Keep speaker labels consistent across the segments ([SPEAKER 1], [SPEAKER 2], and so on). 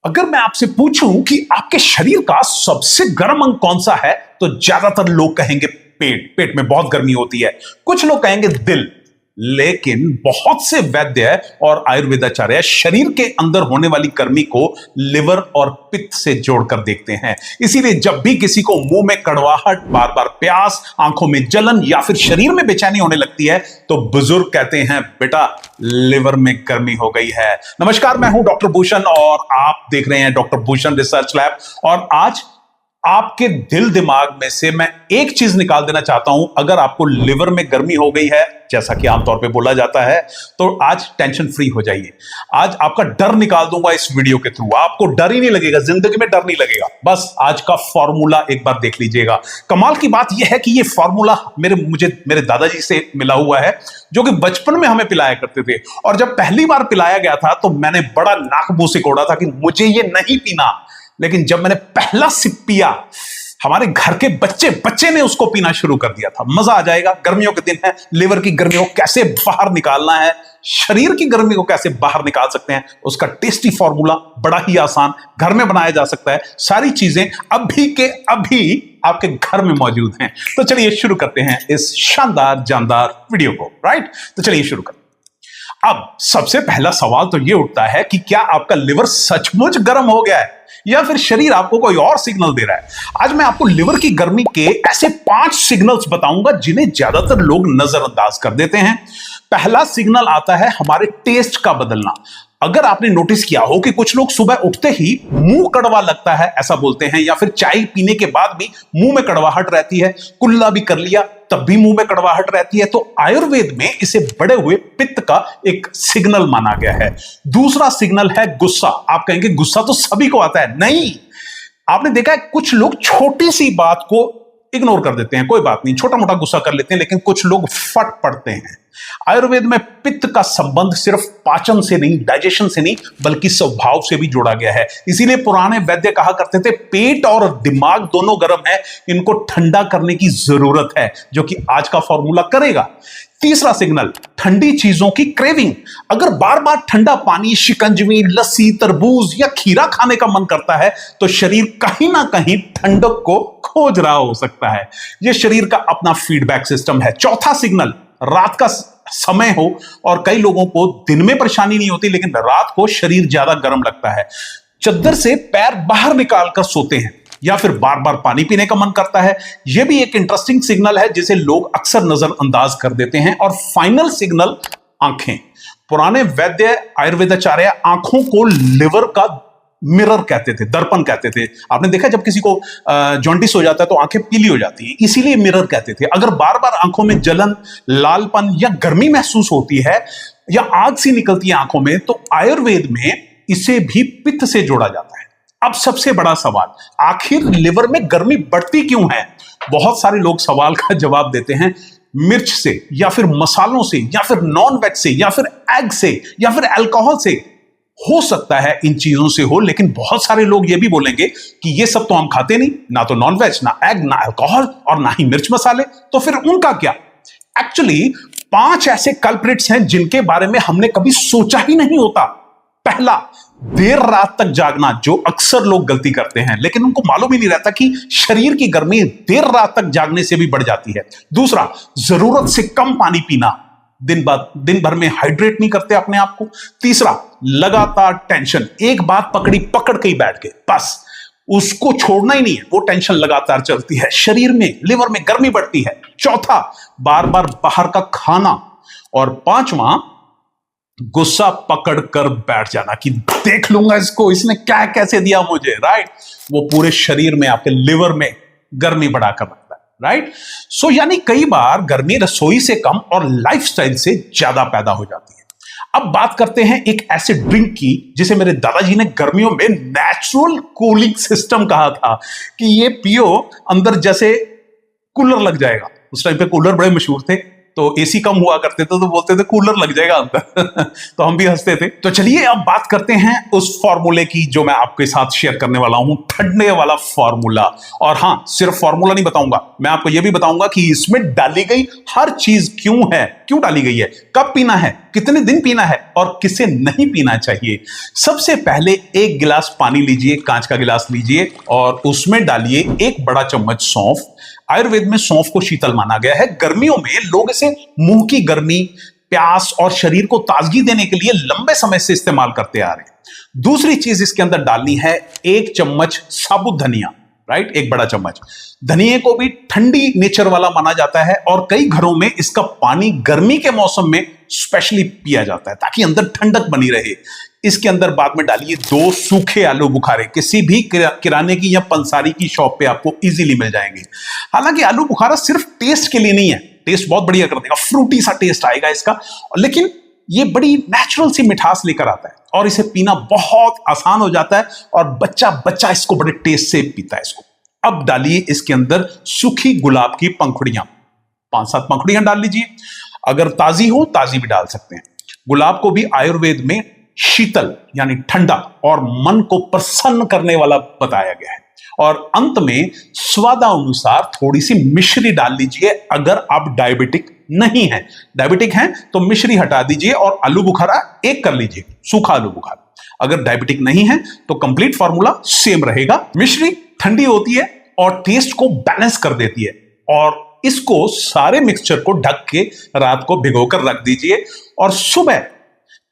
[SPEAKER 1] अगर मैं आपसे पूछूं कि आपके शरीर का सबसे गर्म अंग कौन सा है, तो ज्यादातर लोग कहेंगे पेट। पेट में बहुत गर्मी होती है। कुछ लोग कहेंगे दिल। लेकिन बहुत से वैद्य और आयुर्वेदाचार्य शरीर के अंदर होने वाली गर्मी को लिवर और पित्त से जोड़कर देखते हैं। इसीलिए जब भी किसी को मुंह में कड़वाहट, बार बार प्यास, आंखों में जलन या फिर शरीर में बेचैनी होने लगती है, तो बुजुर्ग कहते हैं बेटा लिवर में गर्मी हो गई है। नमस्कार, मैं हूं डॉक्टर भूषण और आप देख रहे हैं डॉक्टर भूषण रिसर्च लैब। और आज आपके दिल दिमाग में से मैं एक चीज निकाल देना चाहता हूं। अगर आपको लिवर में गर्मी हो गई है, जैसा कि आमतौर पे बोला जाता है, तो आज टेंशन फ्री हो जाइए। आज आपका डर निकाल दूंगा इस वीडियो के थ्रू। आपको डर ही नहीं लगेगा, जिंदगी में डर नहीं लगेगा। बस आज का फॉर्मूला एक बार देख लीजिएगा। कमाल की बात यह है कि यह फॉर्मूला मेरे दादाजी से मिला हुआ है, जो कि बचपन में हमें पिलाया करते थे। और जब पहली बार पिलाया गया था तो मैंने बड़ा नाक मुंह सिकोड़ा था कि मुझे ये नहीं पीना। लेकिन जब मैंने पहला सिप पिया, हमारे घर के बच्चे ने उसको पीना शुरू कर दिया था। मजा आ जाएगा। गर्मियों के दिन है, लिवर की गर्मी को कैसे बाहर निकालना है, शरीर की गर्मी को कैसे बाहर निकाल सकते हैं, उसका टेस्टी फॉर्मूला बड़ा ही आसान घर में बनाया जा सकता है। सारी चीजें अभी के अभी आपके घर में मौजूद हैं। तो चलिए शुरू करते हैं इस शानदार जानदार वीडियो को। राइट, तो चलिए शुरू करते हैं। अब सबसे पहला सवाल तो यह उठता है कि क्या आपका लिवर सचमुच गर्म हो गया है या फिर शरीर आपको कोई और सिग्नल दे रहा है। आज मैं आपको लिवर की गर्मी के ऐसे 5 सिग्नल्स बताऊंगा जिन्हें ज्यादातर लोग नजरअंदाज कर देते हैं। पहला सिग्नल आता है हमारे टेस्ट का बदलना। अगर आपने नोटिस किया हो कि कुछ लोग सुबह उठते ही मुंह कड़वा लगता है ऐसा बोलते हैं, या फिर चाय पीने के बाद भी मुंह में कड़वाहट रहती है, कुल्ला भी कर लिया तब भी मुंह में कड़वाहट रहती है, तो आयुर्वेद में इसे बढ़े हुए पित्त का एक सिग्नल माना गया है। दूसरा सिग्नल है गुस्सा। आप कहेंगे गुस्सा तो सभी को आता है। नहीं, आपने देखा है कुछ लोग छोटी सी बात को इग्नोर कर देते हैं, कोई बात नहीं, छोटा मोटा गुस्सा कर लेते हैं, लेकिन कुछ लोग फट पड़ते हैं। आयुर्वेद में पित्त का संबंध सिर्फ पाचन से नहीं, डाइजेशन से नहीं, बल्कि स्वभाव से भी जोड़ा गया है। इसीलिए पुराने वैद्य कहा करते थे पेट और दिमाग दोनों गर्म है, इनको ठंडा करने की जरूरत है, जो कि आज का फॉर्मूला करेगा। तीसरा सिग्नल, ठंडी चीजों की क्रेविंग। अगर बार बार ठंडा पानी, शिकंजवी, लस्सी, तरबूज या खीरा खाने का मन करता है, तो शरीर कहीं ना कहीं ठंडक को खोज रहा हो सकता है। यह शरीर का अपना फीडबैक सिस्टम है। चौथा सिग्नल, रात का समय हो और कई लोगों को दिन में परेशानी नहीं होती, लेकिन रात को शरीर ज्यादा गर्म लगता है, चद्दर से पैर बाहर निकालकर सोते हैं, या फिर बार बार पानी पीने का मन करता है। यह भी एक इंटरेस्टिंग सिग्नल है जिसे लोग अक्सर नजरअंदाज कर देते हैं। और फाइनल सिग्नल, आंखें। पुराने वैद्य आयुर्वेदाचार्य आंखों को लिवर का मिरर कहते थे, दर्पण कहते थे। आपने देखा जब किसी को जॉन्डिस हो जाता है तो आंखें पीली हो जाती है, इसीलिए मिरर कहते थे। अगर बार बार आंखों में जलन, लालपन या गर्मी महसूस होती है या आग सी निकलती है आंखों में, तो आयुर्वेद में इसे भी पित्त से जोड़ा जाता है। अब सबसे बड़ा सवाल, आखिर लिवर में गर्मी बढ़ती क्यों है? बहुत सारे लोग सवाल का जवाब देते हैं मिर्च से, या फिर मसालों से, या फिर नॉन वेज से, या फिर एग से, या फिर अल्कोहल से। हो सकता है इन चीजों से हो, लेकिन बहुत सारे लोग ये भी बोलेंगे कि ये सब तो हम खाते नहीं, ना तो नॉन वेज, ना एग, ना अल्कोहल और ना ही मिर्च मसाले, तो फिर उनका क्या? एक्चुअली 5 ऐसे कल्प्रिट्स हैं जिनके बारे में हमने कभी सोचा ही नहीं होता। पहला, देर रात तक जागना, जो अक्सर लोग गलती करते हैं, लेकिन उनको मालूम ही नहीं रहता कि शरीर की गर्मी देर रात तक जागने से भी बढ़ जाती है। दूसरा, जरूरत से कम पानी पीना, दिन भर में हाइड्रेट नहीं करते अपने आप को। तीसरा, लगातार टेंशन, एक बात पकड़ के ही बैठ गए, बस उसको छोड़ना ही नहीं है, वो टेंशन लगातार चलती है, शरीर में, लिवर में गर्मी बढ़ती है। चौथा, बार बार बाहर का खाना। और पांचवा, गुस्सा पकड़ कर बैठ जाना कि देख लूंगा इसको, इसने क्या कैसे दिया मुझे। राइट, वो पूरे शरीर में, आपके लिवर में गर्मी बढ़ाकर रखता है। राइट, सो यानी कई बार गर्मी रसोई से कम और लाइफस्टाइल से ज्यादा पैदा हो जाती है। अब बात करते हैं एक ऐसे ड्रिंक की जिसे मेरे दादाजी ने गर्मियों में नेचुरल कूलिंग सिस्टम कहा था कि ये पियो, अंदर जैसे कूलर लग जाएगा। उस टाइम पे कूलर बड़े मशहूर थे। तो एसी कम हुआ करते थे तो बोलते थे कूलर लग जाएगा अंदर तो हम भी हंसते थे। तो चलिए अब बात करते हैं उस फॉर्मूले की जो मैं आपके साथ शेयर करने वाला हूं, ठंडे वाला फॉर्मूला। और हां, सिर्फ फॉर्मूला नहीं बताऊंगा, मैं आपको यह भी बताऊंगा कि इसमें डाली गई हर चीज क्यों डाली गई है, कब पीना है, कितने दिन पीना है और किसे नहीं पीना चाहिए। सबसे पहले एक गिलास पानी लीजिए, कांच का गिलास लीजिए और उसमें डालिए 1 बड़ा चम्मच सौंफ। आयुर्वेद में सौंफ को शीतल माना गया है। गर्मियों में लोग इसे मुंह की गर्मी, प्यास और शरीर को ताजगी देने के लिए लंबे समय से इस्तेमाल करते आ रहे हैं। दूसरी चीज इसके अंदर डालनी है 1 चम्मच साबुत धनिया, राइट, 1 बड़ा चम्मच। धनिये को भी ठंडी नेचर वाला माना जाता है और कई घरों में इसका पानी गर्मी के मौसम में स्पेशली पिया जाता है ताकि अंदर ठंडक बनी रहे। इसके अंदर बाद में डालिए 2 सूखे आलू बुखारे, किसी भी किराने की या पंसारी की शॉप पे आपको इजीली मिल जाएंगे। हालांकि आलू बुखारा सिर्फ टेस्ट के लिए नहीं है, टेस्ट बहुत बढ़िया कर देगा, फ्रूटी सा टेस्ट आएगा इसका, लेकिन ये बड़ी नेचुरल सी मिठास लेकर आता है और इसे पीना बहुत आसान हो जाता है और बच्चा बच्चा इसको बड़े टेस्ट से पीता है इसको। अब डालिए इसके अंदर सूखी गुलाब की पंखुड़ियां, 5-7 पंखुड़ियां डाल लीजिए। अगर ताजी हो ताजी भी डाल सकते हैं। गुलाब को भी आयुर्वेद में शीतल यानी ठंडा और मन को प्रसन्न करने वाला बताया गया है। और अंत में स्वादानुसार थोड़ी सी मिश्री डाल लीजिए अगर आप डायबिटिक नहीं हैं। डायबिटिक हैं तो मिश्री हटा दीजिए और आलू बुखारा एक कर लीजिए, सूखा आलू बुखारा। अगर डायबिटिक नहीं है तो कंप्लीट फॉर्मूला सेम रहेगा। मिश्री ठंडी होती है और टेस्ट को बैलेंस कर देती है और इसको सारे मिक्सचर को ढक के रात को भिगोकर रख दीजिए और सुबह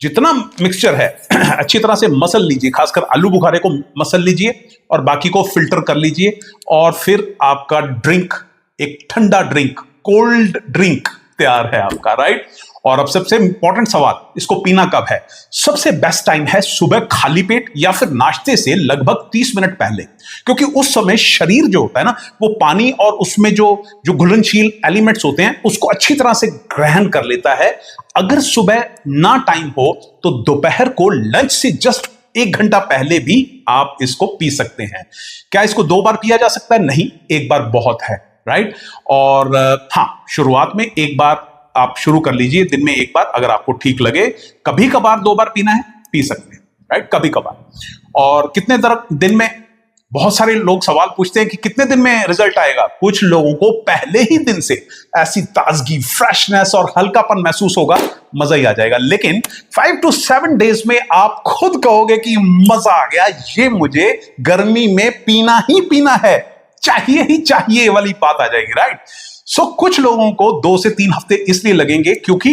[SPEAKER 1] जितना मिक्सचर है अच्छी तरह से मसल लीजिए, खासकर आलू बुखारे को मसल लीजिए और बाकी को फिल्टर कर लीजिए और फिर आपका ड्रिंक, एक ठंडा ड्रिंक, कोल्ड ड्रिंक तैयार है आपका, राइट। और अब सबसे इंपॉर्टेंट सवाल, इसको पीना कब है? सबसे बेस्ट टाइम है सुबह खाली पेट या फिर नाश्ते से लगभग 30 मिनट पहले, क्योंकि उस समय शरीर जो होता है ना वो पानी और उसमें जो घुलनशील एलिमेंट्स होते हैं उसको अच्छी तरह से ग्रहण कर लेता है। अगर सुबह ना टाइम हो तो दोपहर को लंच से जस्ट 1 घंटा पहले भी आप इसको पी सकते हैं। क्या इसको 2 बार पिया जा सकता है? नहीं, 1 बार बहुत है, राइट। और हाँ, शुरुआत में 1 बार आप शुरू कर लीजिए, दिन में 1 बार, अगर आपको ठीक लगे। कभी कभार 2 बार पीना है, पी सकते हैं, राइट, कभी कभार। और कितने दिन में, बहुत सारे लोग सवाल पूछते हैं कि कितने दिन में रिजल्ट आएगा। कुछ लोगों को पहले ही दिन से ऐसी ताजगी, फ्रेशनेस और हल्कापन महसूस होगा, मजा ही आ जाएगा। लेकिन 5 to 7 डेज में आप खुद कहोगे कि मजा आ गया, ये मुझे गर्मी में पीना ही पीना है, चाहिए ही चाहिए वाली बात आ जाएगी, राइट। सो कुछ लोगों को 2 से 3 हफ्ते इसलिए लगेंगे क्योंकि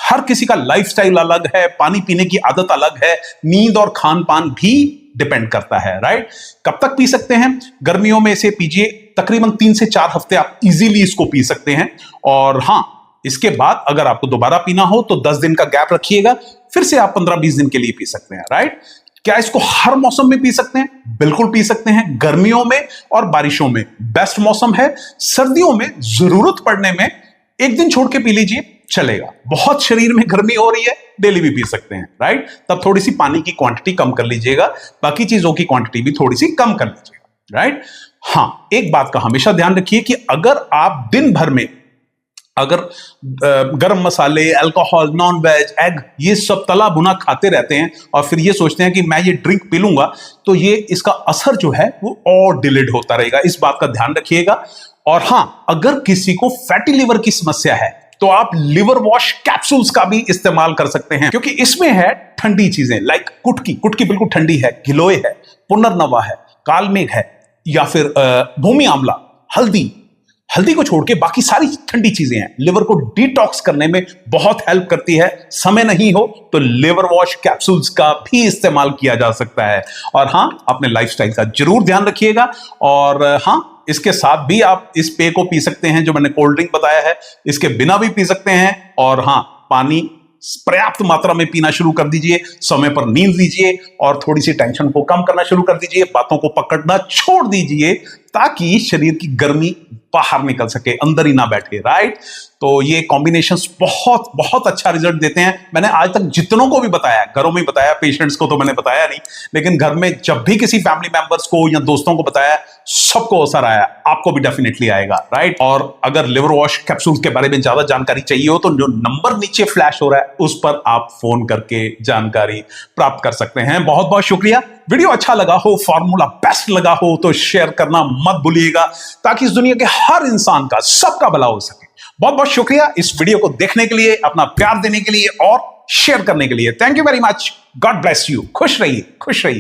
[SPEAKER 1] हर किसी का लाइफस्टाइल अलग है, पानी पीने की आदत अलग है, नींद और खान पान भी डिपेंड करता है, राइट। कब तक पी सकते हैं? गर्मियों में इसे पीजिए, तकरीबन 3 से 4 हफ्ते आप इजीली इसको पी सकते हैं। और हां, इसके बाद अगर आपको दोबारा पीना हो तो 10 दिन का गैप रखिएगा, फिर से आप 15-20 दिन के लिए पी सकते हैं, राइट। क्या इसको हर मौसम में पी सकते हैं? बिल्कुल पी सकते हैं। गर्मियों में और बारिशों में बेस्ट मौसम है। सर्दियों में जरूरत पड़ने में 1 दिन छोड़ के पी लीजिए, चलेगा। बहुत शरीर में गर्मी हो रही है, डेली भी पी सकते हैं, राइट। तब थोड़ी सी पानी की क्वांटिटी कम कर लीजिएगा, बाकी चीजों की क्वांटिटी भी थोड़ी सी कम कर लीजिएगा, राइट। हां, एक बात का हमेशा ध्यान रखिए कि अगर आप दिन भर में गरम मसाले, अल्कोहल, नॉन वेज, एग, ये सब तला भुना खाते रहते हैं और फिर ये सोचते हैं कि मैं ये ड्रिंक पी लूंगा तो ये इसका असर जो है वो और डिलेड होता रहेगा। इस बात का ध्यान रखिएगा। और हां, अगर किसी को फैटी लिवर की समस्या है तो आप लिवर वॉश कैप्सूल्स का भी इस्तेमाल कर सकते हैं, क्योंकि इसमें है ठंडी चीजें, लाइक कुटकी बिल्कुल ठंडी है, गिलोय है, पुनर्नवा है, कालमेघ है, या फिर भूमि आंवला, हल्दी को छोड़ के बाकी सारी ठंडी चीजें हैं। लिवर को डिटॉक्स करने में बहुत हेल्प करती है। समय नहीं हो तो लिवर वॉश कैप्सूल्स का भी इस्तेमाल किया जा सकता है। और हां, अपने लाइफस्टाइल का जरूर ध्यान रखिएगा। और हां, इसके साथ भी आप इस पेय को पी सकते हैं जो मैंने कोल्ड ड्रिंक बताया है, इसके बिना भी पी सकते हैं। और हां, पानी पर्याप्त मात्रा में पीना शुरू कर दीजिए, समय पर नींद लीजिए और थोड़ी सी टेंशन को कम करना शुरू कर दीजिए, बातों को पकड़ना छोड़ दीजिए, ताकि शरीर की गर्मी बाहर निकल सके, अंदर ही ना बैठे, राइट। तो ये कॉम्बिनेशंस बहुत बहुत अच्छा रिजल्ट देते हैं। मैंने आज तक जितनों को भी बताया, घरों में बताया, पेशेंट्स को तो मैंने बताया नहीं, लेकिन घर में जब भी किसी फैमिली मेंबर्स को या दोस्तों को बताया, सबको असर आया। आपको भी डेफिनेटली आएगा, राइट। और अगर लिवर वॉश कैप्सूल के बारे में ज्यादा जानकारी चाहिए हो तो जो नंबर नीचे फ्लैश हो रहा है उस पर आप फोन करके जानकारी प्राप्त कर सकते हैं। बहुत बहुत शुक्रिया। वीडियो अच्छा लगा हो, फॉर्मूला बेस्ट लगा हो तो शेयर करना मत भूलिएगा, ताकि इस दुनिया के हर इंसान का, सबका भला हो सके। बहुत बहुत शुक्रिया इस वीडियो को देखने के लिए, अपना प्यार देने के लिए और शेयर करने के लिए। Thank you very much. God bless you. खुश रहिए, खुश रहिए।